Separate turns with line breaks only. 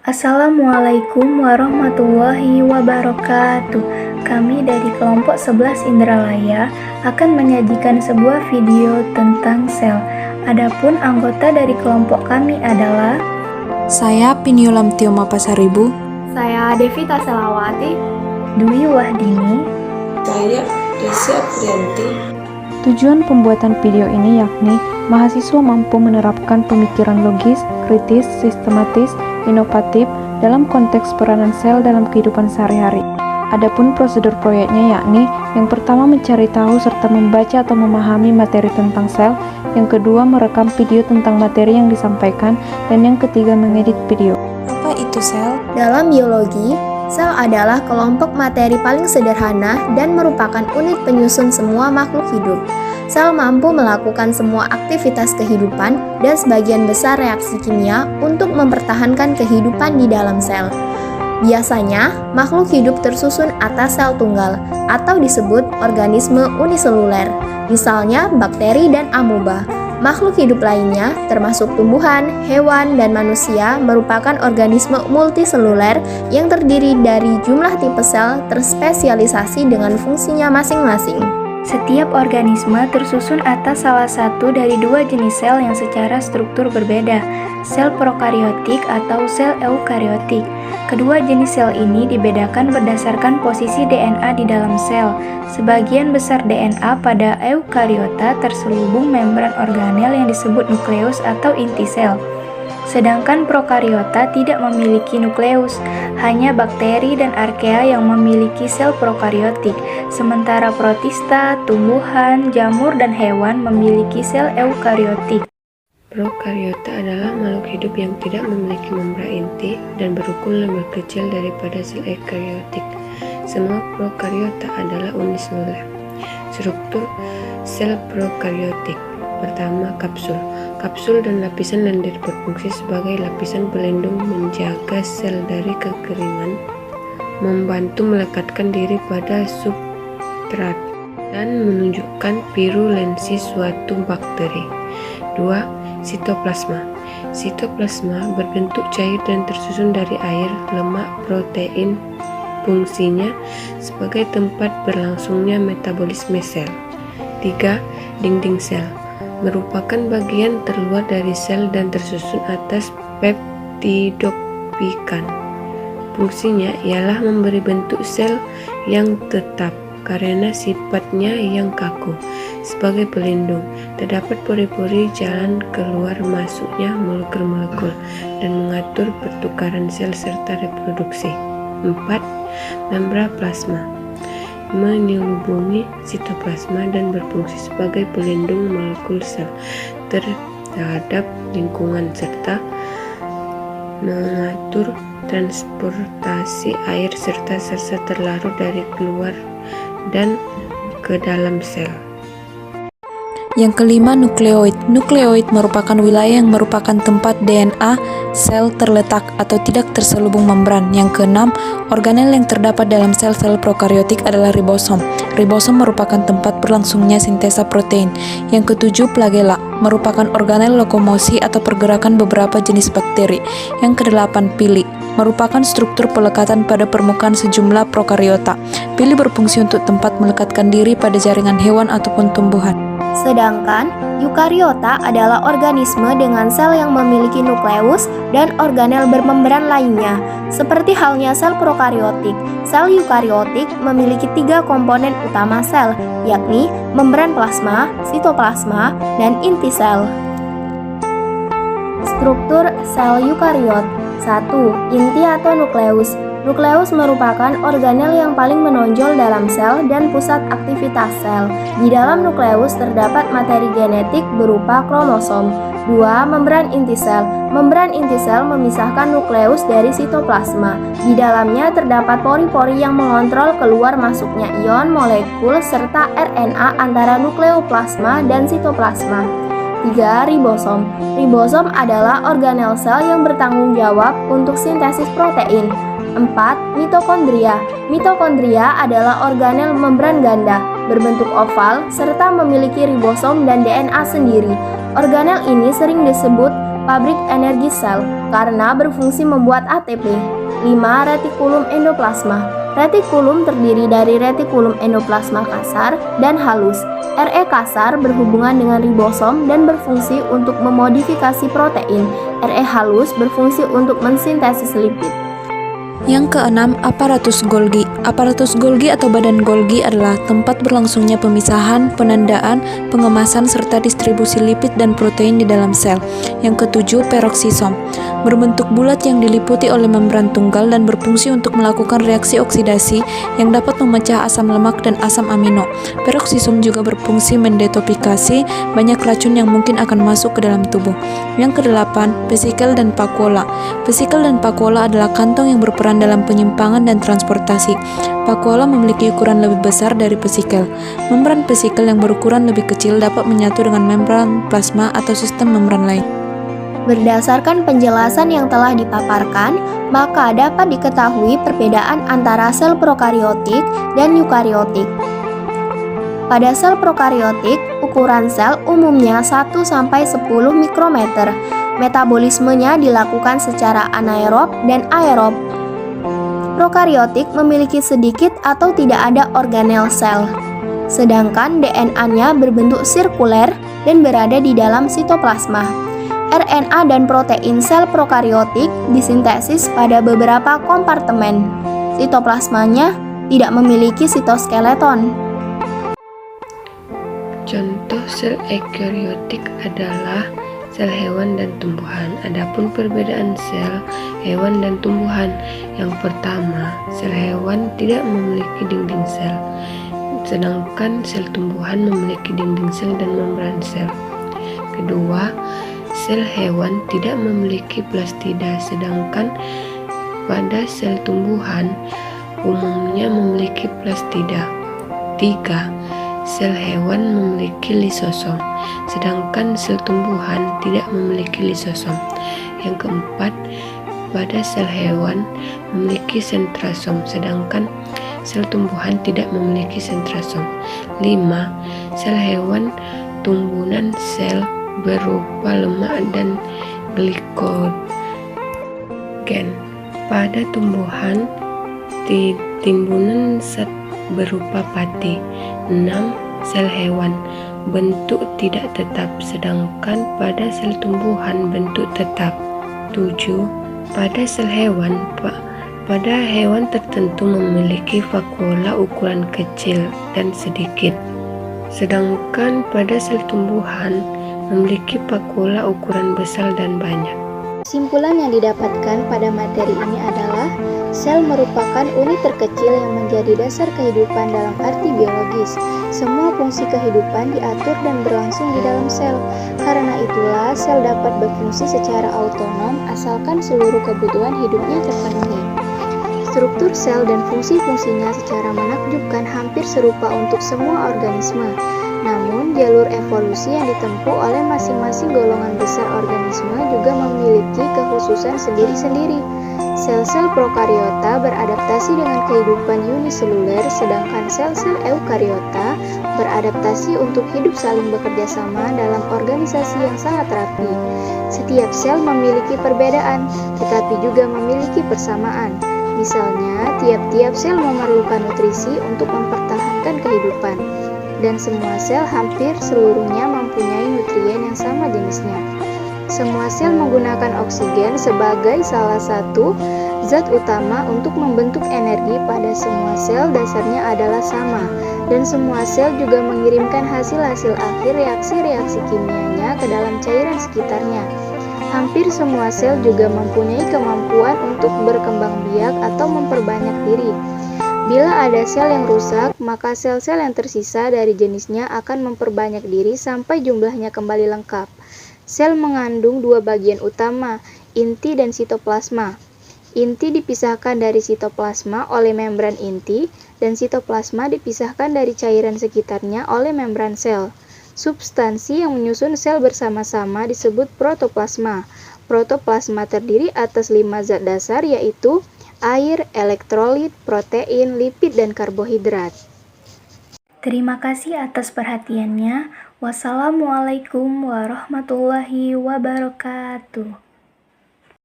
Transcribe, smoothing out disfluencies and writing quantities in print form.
Assalamualaikum warahmatullahi wabarakatuh. Kami dari kelompok 11 Indralaya akan menyajikan sebuah video tentang sel. Adapun anggota dari kelompok kami adalah
Saya Piniolam Tioma Pasaribu.
Saya Devita Selawati.
Dwi Wahdini.
Saya Desi Aprianti.
Tujuan pembuatan video ini yakni mahasiswa mampu menerapkan pemikiran logis, kritis, sistematis, inovatif dalam konteks peranan sel dalam kehidupan sehari-hari. Adapun prosedur proyeknya yakni yang pertama mencari tahu serta membaca atau memahami materi tentang sel, yang kedua merekam video tentang materi yang disampaikan, dan yang ketiga mengedit video. Apa itu sel?
Dalam biologi, sel adalah kelompok materi paling sederhana dan merupakan unit penyusun semua makhluk hidup. Sel mampu melakukan semua aktivitas kehidupan dan sebagian besar reaksi kimia untuk mempertahankan kehidupan di dalam sel. Biasanya, makhluk hidup tersusun atas sel tunggal atau disebut organisme uniseluler, misalnya bakteri dan amoeba. Makhluk hidup lainnya, termasuk tumbuhan, hewan, dan manusia, merupakan organisme multiseluler yang terdiri dari jumlah tipe sel terspesialisasi dengan fungsinya masing-masing.
Setiap organisme tersusun atas salah satu dari dua jenis sel yang secara struktur berbeda, sel prokariotik atau sel eukariotik. Kedua jenis sel ini dibedakan berdasarkan posisi DNA di dalam sel. Sebagian besar DNA pada eukariota terselubung membran organel yang disebut nukleus atau inti sel. Sedangkan prokariota tidak memiliki nukleus, hanya bakteri dan arkea yang memiliki sel prokariotik, sementara protista, tumbuhan, jamur, dan hewan memiliki sel eukariotik.
Prokariota adalah makhluk hidup yang tidak memiliki membran inti dan berukun lebih kecil daripada sel eukariotik. Semua prokariota adalah uniseluler. Struktur sel prokariotik. Pertama, kapsul. Kapsul dan lapisan lendir berfungsi sebagai lapisan pelindung menjaga sel dari kekeringan, membantu melekatkan diri pada substrat, dan menunjukkan virulensi suatu bakteri. 2. Sitoplasma. Sitoplasma berbentuk cair dan tersusun dari air, lemak, protein. Fungsinya sebagai tempat berlangsungnya metabolisme sel. 3. Dinding sel. Merupakan bagian terluar dari sel dan tersusun atas peptidoglikan. Fungsinya ialah memberi bentuk sel yang tetap karena sifatnya yang kaku. Sebagai pelindung, terdapat pori-pori jalan keluar masuknya molekul-molekul dan mengatur pertukaran sel serta reproduksi. 4. Membran plasma. Menyelubungi sitoplasma dan berfungsi sebagai pelindung molekul sel terhadap lingkungan serta mengatur transportasi air serta sel terlarut dari keluar dan ke dalam sel.
Yang kelima, nukleoid. Nukleoid merupakan wilayah yang merupakan tempat DNA sel terletak atau tidak terselubung membran. Yang keenam, organel yang terdapat dalam sel-sel prokariotik adalah ribosom. Ribosom merupakan tempat berlangsungnya sintesa protein. Yang ketujuh, flagela merupakan organel lokomosi atau pergerakan beberapa jenis bakteri. Yang kedelapan, pili merupakan struktur pelekatan pada permukaan sejumlah prokariota. Pili berfungsi untuk tempat melekatkan diri pada jaringan hewan ataupun tumbuhan.
Sedangkan eukariota adalah organisme dengan sel yang memiliki nukleus dan organel bermembran lainnya. Seperti halnya sel prokariotik, sel eukariotik memiliki 3 komponen utama sel, yakni membran plasma, sitoplasma, dan inti sel. Struktur sel eukariot. 1. Inti atau nukleus. Nukleus merupakan organel yang paling menonjol dalam sel dan pusat aktivitas sel. Di dalam nukleus terdapat materi genetik berupa kromosom. 2. Membran inti sel. Membran inti sel memisahkan nukleus dari sitoplasma. Di dalamnya terdapat pori-pori yang mengontrol keluar masuknya ion, molekul, serta RNA antara nukleoplasma dan sitoplasma. 3. Ribosom. Ribosom adalah organel sel yang bertanggung jawab untuk sintesis protein. 4. Mitokondria. Mitokondria adalah organel membran ganda, berbentuk oval, serta memiliki ribosom dan DNA sendiri. Organel ini sering disebut pabrik energi sel, karena berfungsi membuat ATP. 5. Retikulum endoplasma. Retikulum terdiri dari retikulum endoplasma kasar dan halus. RE kasar berhubungan dengan ribosom dan berfungsi untuk memodifikasi protein. RE halus berfungsi untuk mensintesis lipid.
Yang keenam, aparatus Golgi. Aparatus Golgi atau badan Golgi adalah tempat berlangsungnya pemisahan, penandaan, pengemasan, serta distribusi lipid dan protein di dalam sel. Yang ketujuh, peroksisom. Berbentuk bulat yang diliputi oleh membran tunggal dan berfungsi untuk melakukan reaksi oksidasi yang dapat memecah asam lemak dan asam amino. Peroksisom juga berfungsi mendetoksifikasi banyak racun yang mungkin akan masuk ke dalam tubuh. Yang kedelapan, vesikel dan vakuola. Vesikel dan vakuola adalah kantong yang berperan dalam penyimpangan dan transportasi. Vakuola memiliki ukuran lebih besar dari vesikel. Membran vesikel yang berukuran lebih kecil dapat menyatu dengan membran plasma atau sistem membran lain.
Berdasarkan penjelasan yang telah dipaparkan, maka dapat diketahui perbedaan antara sel prokariotik dan eukariotik. Pada sel prokariotik, ukuran sel umumnya 1-10 mikrometer. Metabolismenya dilakukan secara anaerob dan aerob. Prokariotik memiliki sedikit atau tidak ada organel sel, sedangkan DNA-nya berbentuk sirkuler dan berada di dalam sitoplasma. RNA dan protein sel prokariotik disintesis pada beberapa kompartemen. Sitoplasmanya tidak memiliki sitoskeleton.
Contoh sel eukariotik adalah sel hewan dan tumbuhan. Adapun perbedaan sel hewan dan tumbuhan, yang pertama, sel hewan tidak memiliki dinding sel, sedangkan sel tumbuhan memiliki dinding sel dan membran sel. Kedua, sel hewan tidak memiliki plastida, sedangkan pada sel tumbuhan umumnya memiliki plastida. 3. Sel hewan memiliki lisosom, sedangkan sel tumbuhan tidak memiliki lisosom. Yang keempat, pada sel hewan memiliki sentrosom, sedangkan sel tumbuhan tidak memiliki sentrosom. 5. Sel hewan tumbuhan sel berupa lemak dan glikogen. Pada tumbuhan, timbunan zat berupa pati. 6. Sel hewan bentuk tidak tetap, sedangkan pada sel tumbuhan bentuk tetap. 7. Pada sel hewan, pada hewan tertentu memiliki vakuola ukuran kecil dan sedikit, sedangkan pada sel tumbuhan memiliki vakuola ukuran besar dan banyak.
Kesimpulan yang didapatkan pada materi ini adalah sel merupakan unit terkecil yang menjadi dasar kehidupan dalam arti biologis. Semua fungsi kehidupan diatur dan berlangsung di dalam sel. Karena itulah sel dapat berfungsi secara autonom asalkan seluruh kebutuhan hidupnya terpenuhi. Struktur sel dan fungsi-fungsinya secara menakjubkan hampir serupa untuk semua organisme. Namun, jalur evolusi yang ditempuh oleh masing-masing golongan besar organisme juga memiliki kekhususan sendiri-sendiri. Sel-sel prokariota beradaptasi dengan kehidupan uniseluler, sedangkan sel-sel eukariota beradaptasi untuk hidup saling bekerja sama dalam organisasi yang sangat rapi. Setiap sel memiliki perbedaan, tetapi juga memiliki persamaan. Misalnya, tiap-tiap sel memerlukan nutrisi untuk mempertahankan kehidupan. Dan semua sel hampir seluruhnya mempunyai nutrien yang sama jenisnya. Semua sel menggunakan oksigen sebagai salah satu zat utama untuk membentuk energi. Pada semua sel dasarnya adalah sama, dan semua sel juga mengirimkan hasil-hasil akhir reaksi-reaksi kimianya ke dalam cairan sekitarnya. Hampir semua sel juga mempunyai kemampuan untuk berkembang biak atau memperbanyak diri. Bila ada sel yang rusak, maka sel-sel yang tersisa dari jenisnya akan memperbanyak diri sampai jumlahnya kembali lengkap. Sel mengandung dua bagian utama, inti dan sitoplasma. Inti dipisahkan dari sitoplasma oleh membran inti, dan sitoplasma dipisahkan dari cairan sekitarnya oleh membran sel. Substansi yang menyusun sel bersama-sama disebut protoplasma. Protoplasma terdiri atas 5 zat dasar, yaitu air, elektrolit, protein, lipid, dan karbohidrat.
Terima kasih atas perhatiannya. Wassalamualaikum warahmatullahi wabarakatuh.